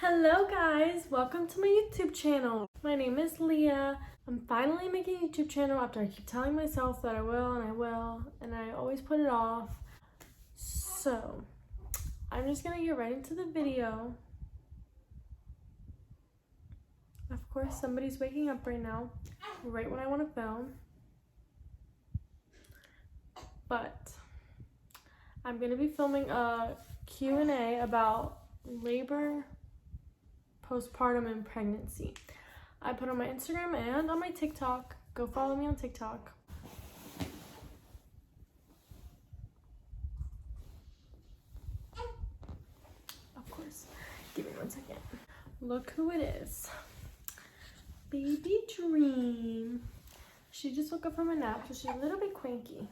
Hello guys, welcome to my YouTube channel. My name is Leah. I'm finally making a YouTube channel after I keep telling myself that I will, and I always put it off. So, I'm just gonna get right into the video. Of course, somebody's waking up right now, right when I want to film. But, I'm gonna be filming a Q&A about labor, postpartum, and pregnancy. I put on my Instagram and on my TikTok. Go follow me on TikTok. Of course. Give me 1 second. Look who it is. Baby Dream. She just woke up from a nap, so she's a little bit cranky.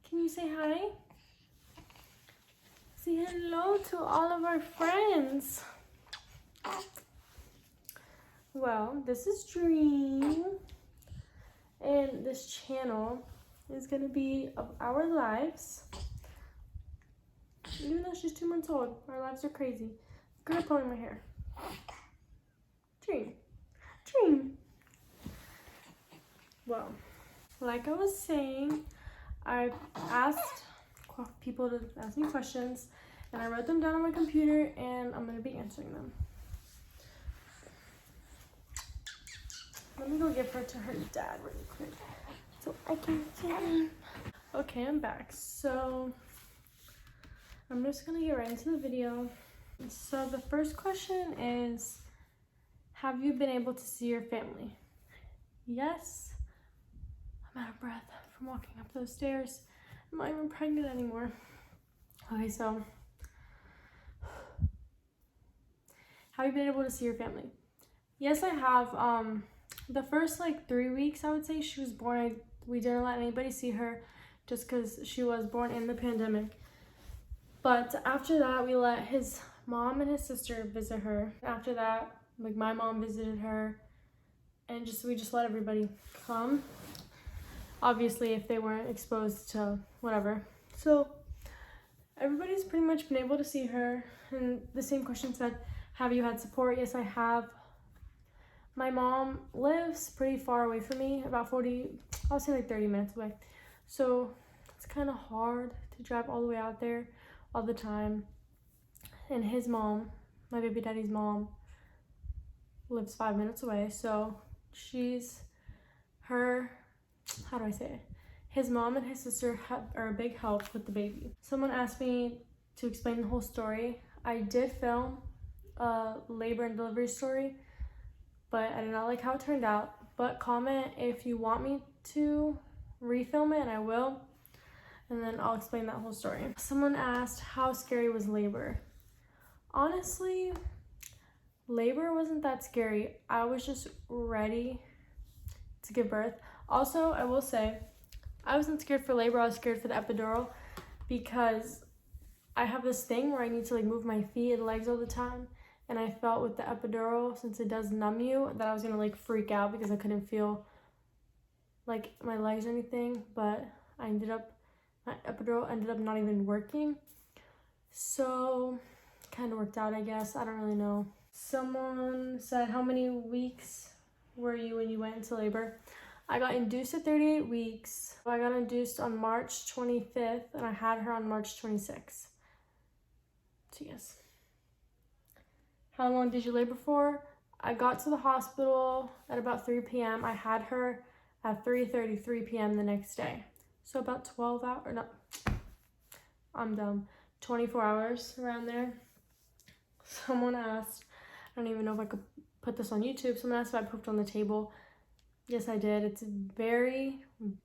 Can you say hi? Say hello to all of our friends. Well, this is Dream, and this channel is gonna be of our lives. Even though she's 2 months old, our lives are crazy. Girl pulling my hair. Dream. Well, like I was saying, I asked people to ask me questions, and I wrote them down on my computer, and I'm gonna be answering them. Let me go give her to her dad really quick so I can film. Okay, I'm back. So I'm just gonna get right into the video. So the first question is, have you been able to see your family? Yes. I'm out of breath from walking up those stairs. I'm not even pregnant anymore. Okay, so have you been able to see your family? Yes, I have. The first 3 weeks, I would say, she was born, we didn't let anybody see her just because she was born in the pandemic. But after that, we let his mom and his sister visit her. After that, my mom visited her, and we just let everybody come. Obviously, if they weren't exposed to whatever. So everybody's pretty much been able to see her. And the same question said, have you had support? Yes, I have. My mom lives pretty far away from me, about 30 minutes away. So it's kind of hard to drive all the way out there all the time. And his mom, my baby daddy's mom, lives 5 minutes away. So his mom and his sister are a big help with the baby. Someone asked me to explain the whole story. I did film a labor and delivery story, but I did not like how it turned out. But comment if you want me to refilm it, and I will. And then I'll explain that whole story. Someone asked, how scary was labor? Honestly, labor wasn't that scary. I was just ready to give birth. Also, I will say, I wasn't scared for labor. I was scared for the epidural because I have this thing where I need to move my feet and legs all the time. And I felt with the epidural, since it does numb you, that I was gonna freak out because I couldn't feel my legs or anything. But my epidural ended up not even working. So kind of worked out, I guess. I don't really know. Someone said, how many weeks were you when you went into labor? I got induced at 38 weeks. I got induced on March 25th, and I had her on March 26th. So yes. How long did you labor for? I got to the hospital at about 3 p.m. I had her at 3:33 p.m. the next day. So about 12 hours, no, I'm dumb. 24 hours around there. Someone asked, I don't even know if I could put this on YouTube. Someone asked if I pooped on the table. Yes, I did. It's very,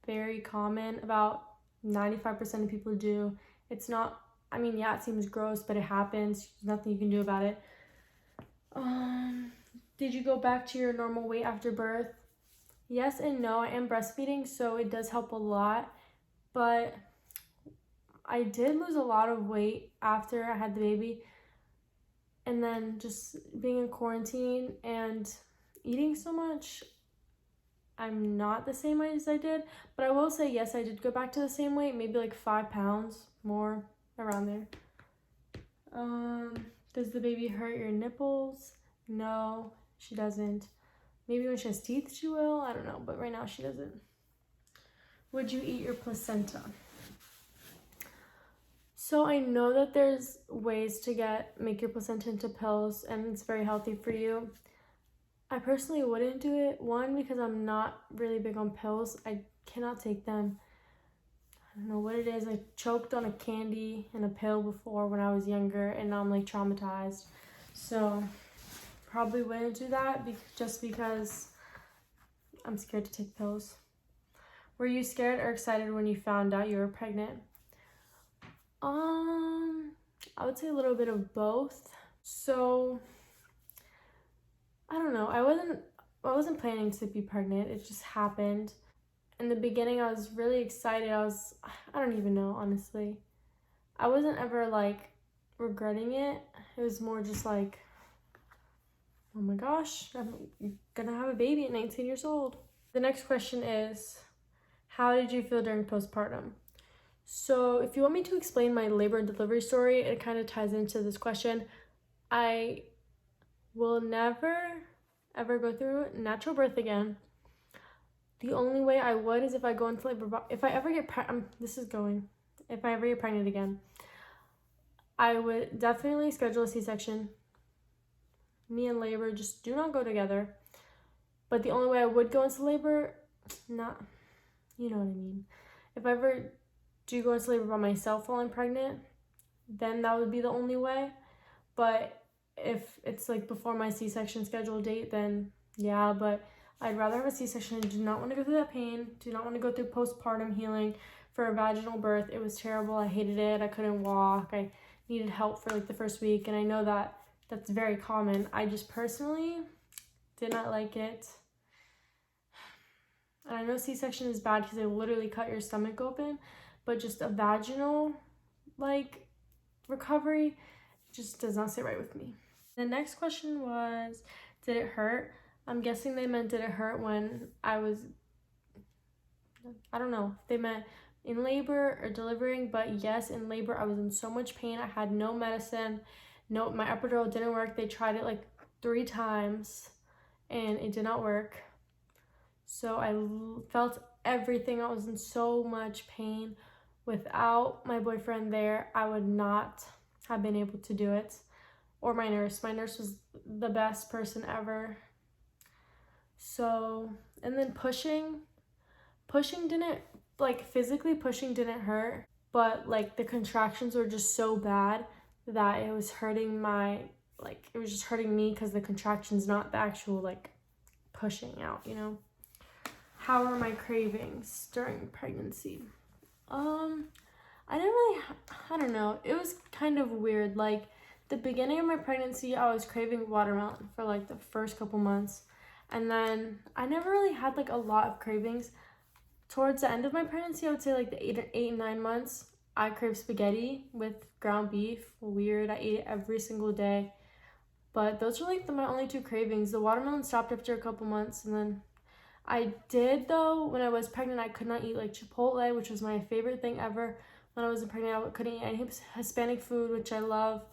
very common. About 95% of people do. It's not, yeah, it seems gross, but it happens. There's nothing you can do about it. Did you go back to your normal weight after birth? Yes and no. I am breastfeeding, so it does help a lot. But I did lose a lot of weight after I had the baby. And then just being in quarantine and eating so much, I'm not the same weight as I did. But I will say, yes, I did go back to the same weight, maybe 5 pounds more, around there. Does the baby hurt your nipples? No, she doesn't. Maybe when she has teeth she will, I don't know, but right now she doesn't. Would you eat your placenta? So I know that there's ways to make your placenta into pills, and it's very healthy for you. I personally wouldn't do it. One, because I'm not really big on pills. I cannot take them. I don't know what it is. I choked on a candy and a pill before when I was younger, and now I'm like traumatized. So probably wouldn't do that just because I'm scared to take pills. Were you scared or excited when you found out you were pregnant? I would say a little bit of both. So I don't know. I wasn't planning to be pregnant. It just happened. In the beginning, I was really excited. I don't even know, honestly. I wasn't ever like regretting it. It was more just like, oh my gosh, I'm gonna have a baby at 19 years old. The next question is, how did you feel during postpartum? So if you want me to explain my labor and delivery story, it kind of ties into this question. I will never, ever go through natural birth again. The only way I would is if I go into labor. If I ever get pregnant again, I would definitely schedule a C-section. Me and labor just do not go together. But the only way I would go into labor, you know what I mean. If I ever do go into labor by myself while I'm pregnant, then that would be the only way. But if it's like before my C-section scheduled date, then yeah, but I'd rather have a C-section. I do not want to go through that pain. Do not want to go through postpartum healing for a vaginal birth. It was terrible. I hated it. I couldn't walk. I needed help for like the first week, and I know that that's very common. I just personally did not like it. And I know C-section is bad because they literally cut your stomach open, but just a vaginal like recovery just does not sit right with me. The next question was, did it hurt? I'm guessing they meant did it hurt when I don't know if they meant in labor or delivering, but yes, in labor I was in so much pain. I had no medicine. No, my epidural didn't work. They tried it like 3 times and it did not work. So I felt everything. I was in so much pain. Without my boyfriend there, I would not have been able to do it. Or my nurse. My nurse was the best person ever. So, and then pushing didn't, like physically pushing didn't hurt, but like the contractions were just so bad that it was hurting it was just hurting me because the contractions, not the actual like pushing out, you know. How are my cravings during pregnancy? I don't know. It was kind of weird. Like the beginning of my pregnancy, I was craving watermelon for like the first couple months. And then I never really had like a lot of cravings. Towards the end of my pregnancy, I would say like the 8 and 9 months, I craved spaghetti with ground beef. Weird. I ate it every single day. But those were like my only 2 cravings. The watermelon stopped after a couple months, and then I did though, when I was pregnant, I could not eat like Chipotle, which was my favorite thing ever. When I was pregnant, I couldn't eat any Hispanic food, which I love.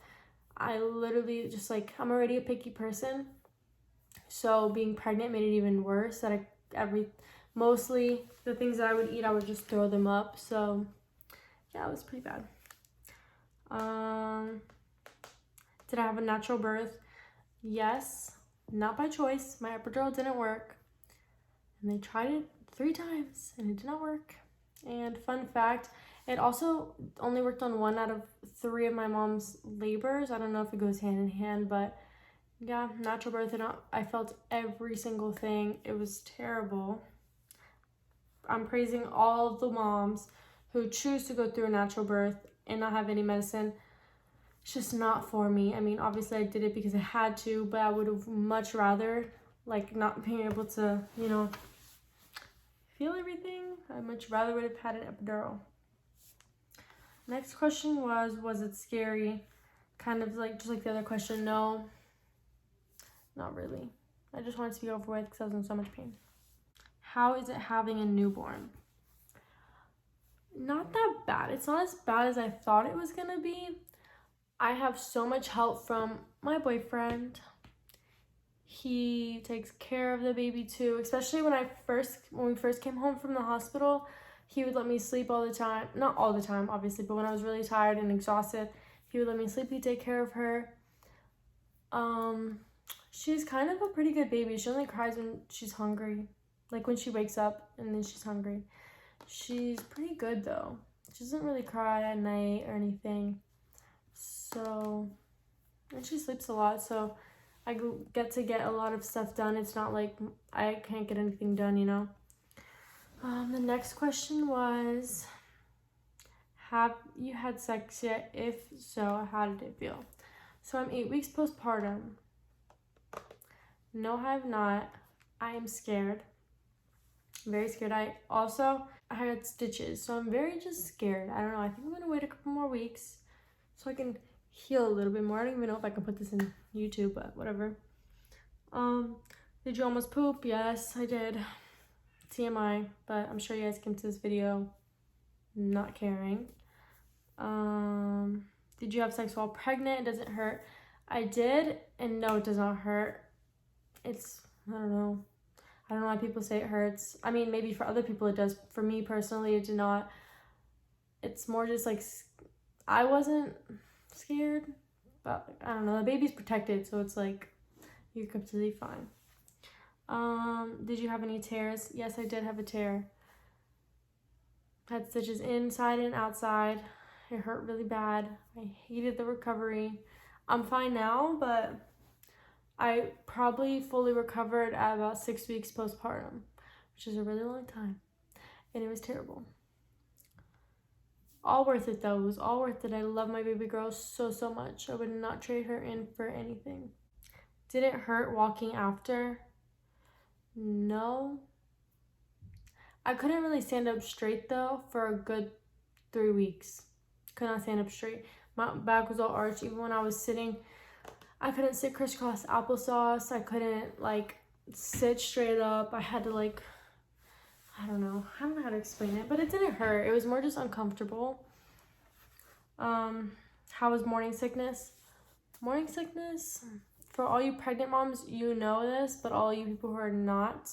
I literally just like, I'm already a picky person. So being pregnant made it even worse. Mostly the things that I would eat, I would just throw them up. So yeah, it was pretty bad. Did I have a natural birth? Yes, not by choice. My epidural didn't work. And they tried it 3 times and it did not work. And fun fact, it also only worked on 1 out of 3 of my mom's labors. I don't know if it goes hand in hand, but yeah, natural birth, I felt every single thing. It was terrible. I'm praising all of the moms who choose to go through a natural birth and not have any medicine. It's just not for me. I mean, obviously I did it because I had to, but I would have much rather like not being able to, you know, feel everything. I much rather would have had an epidural. Next question was it scary? Kind of like just like the other question. No, not really. I just wanted to be over with because I was in so much pain. How is it having a newborn? Not that bad. It's not as bad as I thought it was gonna be. I have so much help from my boyfriend. He takes care of the baby too, especially when we first came home from the hospital. He would let me sleep all the time. Not all the time, obviously, but when I was really tired and exhausted, he would let me sleep. He'd take care of her. She's kind of a pretty good baby. She only cries when she's hungry. Like when she wakes up and then she's hungry. She's pretty good though. She doesn't really cry at night or anything. So, and she sleeps a lot, so I get to get a lot of stuff done. It's not like I can't get anything done, you know. The next question was, have you had sex yet? If so, how did it feel? So I'm 8 weeks postpartum. No, I have not. I am scared. Very scared. I had stitches, so I'm very just scared. I don't know. I think I'm gonna wait a couple more weeks so I can heal a little bit more. I don't even know if I can put this in YouTube, but whatever. Did you almost poop? Yes, I did. TMI, but I'm sure you guys came to this video not caring. Did you have sex while pregnant? Does it hurt? I did, and no, it does not hurt. I don't know why people say it hurts. I mean, maybe for other people it does. For me personally, it did not. It's more just like, I wasn't scared, but I don't know. The baby's protected, so it's like, you're completely fine. Did you have any tears? Yes, I did have a tear. Had stitches inside and outside. It hurt really bad. I hated the recovery. I'm fine now, but I probably fully recovered at about 6 weeks postpartum, which is a really long time, and it was terrible. All worth it though. It was all worth it. I love my baby girl so much. I would not trade her in for anything. Did it hurt walking after? No. I couldn't really stand up straight though for a good 3 weeks. Could not stand up straight. My back was all arched. Even when I was sitting, I couldn't sit crisscross applesauce. I couldn't like sit straight up. I had to like, I don't know how to explain it, but it didn't hurt. It was more just uncomfortable. How was morning sickness? Morning sickness, for all you pregnant moms, you know this, but all you people who are not,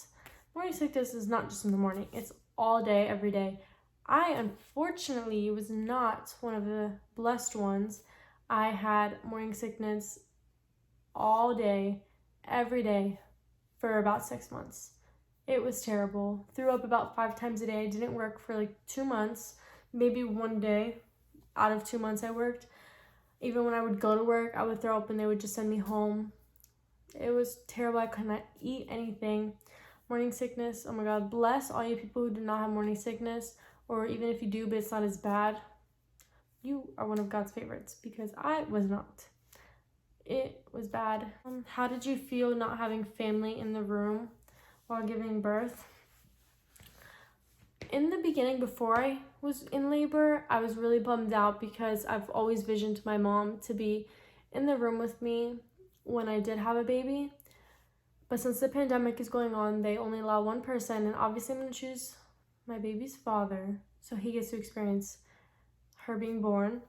morning sickness is not just in the morning. It's all day, every day. I unfortunately was not one of the blessed ones. I had morning sickness all day, every day for about 6 months. It was terrible. Threw up about 5 times a day. Didn't work for like 2 months. Maybe 1 day out of 2 months I worked. Even when I would go to work, I would throw up and they would just send me home. It was terrible. I could not eat anything. Morning sickness, oh my God. Bless all you people who do not have morning sickness, or even if you do, but it's not as bad. You are one of God's favorites, because I was not. It was bad. How did you feel not having family in the room while giving birth? In the beginning, before I was in labor, I was really bummed out because I've always visioned my mom to be in the room with me when I did have a baby. But since the pandemic is going on, they only allow one person, and obviously I'm going to choose my baby's father so he gets to experience her being born.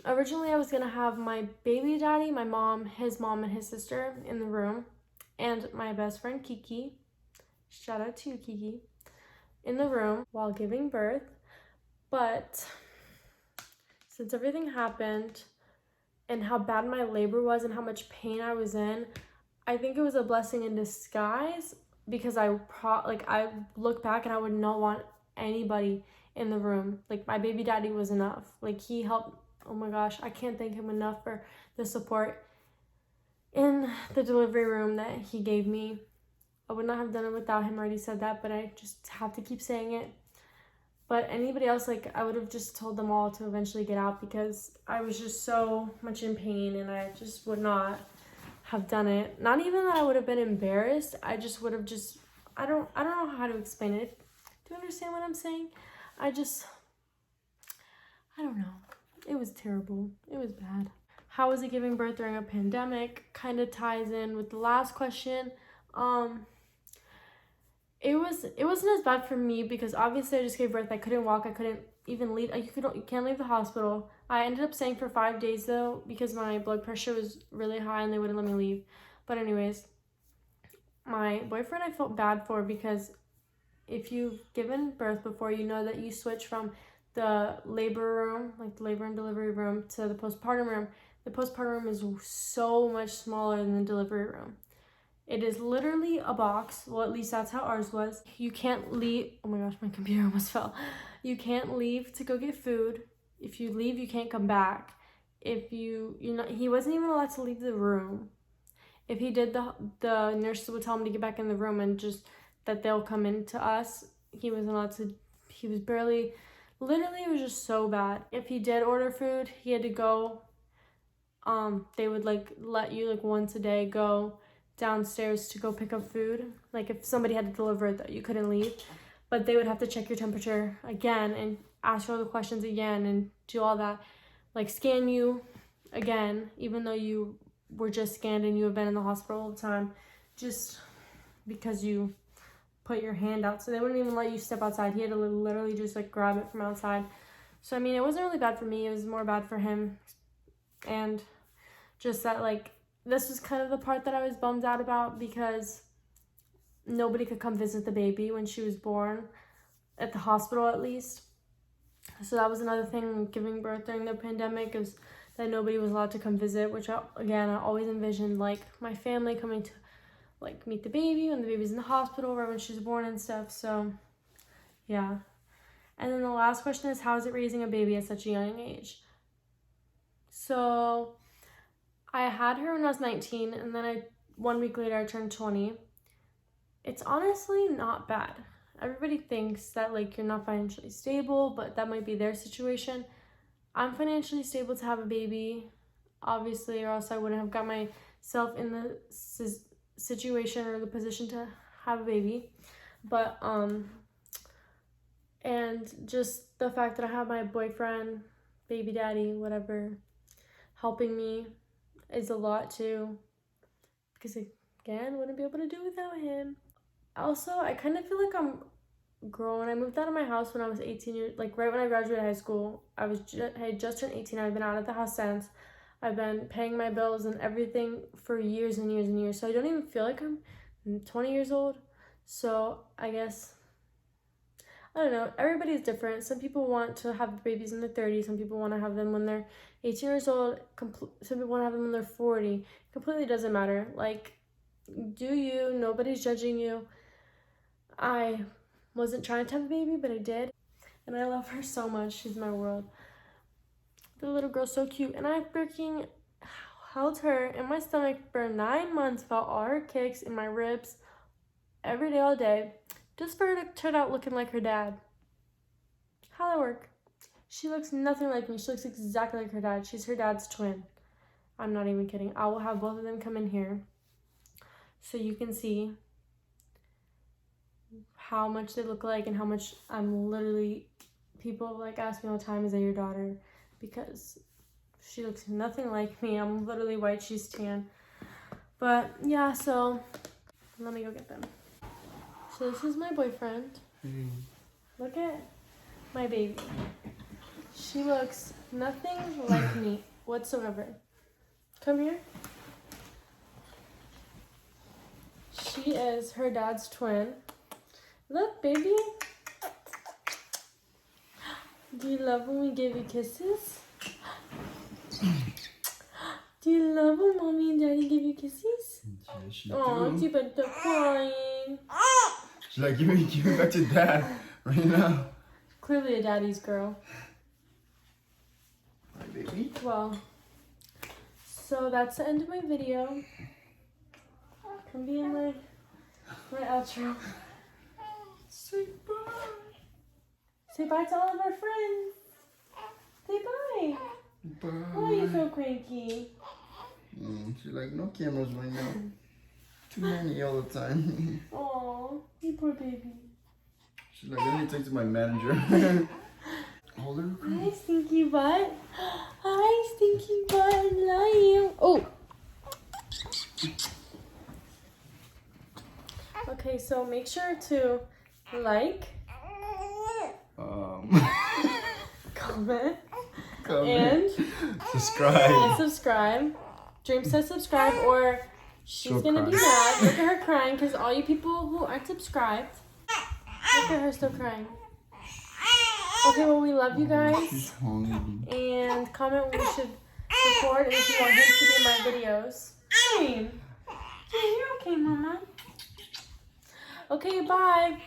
Originally I was going to have my baby daddy, my mom, and his sister in the room, and my best friend Kiki, shout out to you Kiki, in the room while giving birth. But since everything happened and how bad my labor was and how much pain I was in, I think it was a blessing in disguise, because I look back and I would not want anybody in the room. Like, my baby daddy was enough. Like, he helped. Oh my gosh, I can't thank him enough for the support in the delivery room that he gave me. I would not have done it without him. I already said that, but I just have to keep saying it. But anybody else, like, I would have just told them all to eventually get out, because I was just so much in pain and I just would not have done it. Not even that I would have been embarrassed. I just would have I don't know how to explain it. Do you understand what I'm saying? I don't know. It was terrible. It was bad. How was it giving birth during a pandemic? Kind of ties in with the last question. It wasn't as bad for me, because obviously I just gave birth. I couldn't walk. I couldn't even leave. You can't leave the hospital. I ended up staying for 5 days though because my blood pressure was really high and they wouldn't let me leave. But anyways, my boyfriend I felt bad for because if you've given birth before, you know that you switch from the labor room, like the labor and delivery room, to the postpartum room. The postpartum room is so much smaller than the delivery room. It is literally a box. Well, at least that's how ours was. You can't leave. Oh my gosh, my computer almost fell. You can't leave to go get food. If you leave, you can't come back. If he wasn't even allowed to leave the room. If he did, the nurses would tell him to get back in the room and just that they'll come into us. He wasn't allowed to. He was barely. Literally, it was just so bad. If he did order food, he had to go. They would like let you like once a day go downstairs to go pick up food. Like if somebody had to deliver it, that you couldn't leave, but they would have to check your temperature again and ask you all the questions again and do all that, like scan you again, even though you were just scanned and you have been in the hospital all the time, just because you put your hand out. So they wouldn't even let you step outside. He had to literally just like grab it from outside. So I mean, it wasn't really bad for me, it was more bad for him. And just that like this was kind of the part that I was bummed out about because nobody could come visit the baby when she was born, at the hospital at least. So that was another thing, giving birth during the pandemic, is that nobody was allowed to come visit, which I always envisioned like my family coming to like meet the baby when the baby's in the hospital or when she's born and stuff. So yeah. And then the last question is, how is it raising a baby at such a young age? So I had her when I was 19, and then 1 week later I turned 20. It's honestly not bad. Everybody thinks that like you're not financially stable, but that might be their situation. I'm financially stable to have a baby, obviously, or else I wouldn't have got myself in the situation or the position to have a baby. But and just the fact that I have my boyfriend, baby daddy, whatever, helping me is a lot too, because again, wouldn't be able to do without him. Also, I kind of feel like I'm grown. I moved out of my house when I was 18 years, like right when I graduated high school. I had just turned 18. I've been out of the house since. I've been paying my bills and everything for years and years and years. So I don't even feel like I'm 20 years old. So I guess, I don't know, everybody's different. Some people want to have babies in their 30s. Some people want to have them when they're 18 years old. Some people want to have them when they're 40. Completely doesn't matter. Like, do you. Nobody's judging you. I wasn't trying to have a baby, but I did. And I love her so much. She's my world. The little girl's so cute. And I freaking held her in my stomach for 9 months, felt all her kicks in my ribs every day, all day, just for her to turn out looking like her dad. How'd that work? She looks nothing like me. She looks exactly like her dad. She's her dad's twin. I'm not even kidding. I will have both of them come in here so you can see how much they look like and how much I'm literally, people like ask me all the time, is that your daughter? Because she looks nothing like me. I'm literally white, she's tan. But yeah, so let me go get them. So this is my boyfriend. Look at my baby. She looks nothing like me whatsoever. Come here. She is her dad's twin. Look, baby. Do you love when we give you kisses? Do you love when mommy and daddy give you kisses? Yes, she Oh, do. too bad they're crying. She's like, give me back to dad right now. Clearly a daddy's girl. Hi, baby. Well, so that's the end of my video. Come be in my outro. Say bye. Say bye to all of our friends. Say bye. Bye. Why are you so cranky? She's like, no cameras right now. Too many all the time. Aw, you poor baby. She's like, let me talk to my manager. Hold her. Hi, stinky butt. Hi, stinky butt. I love you. Oh. Okay, so make sure to like, comment, comment, and subscribe. subscribe. Dream says subscribe or she's She'll gonna cry. be mad. Look at her crying because all you people who aren't subscribed, look at her still crying. Okay, well, we love you guys. She's hungry. And comment what we should record and if you want him to be in my videos. Dream. You're okay, Mama. Okay, bye.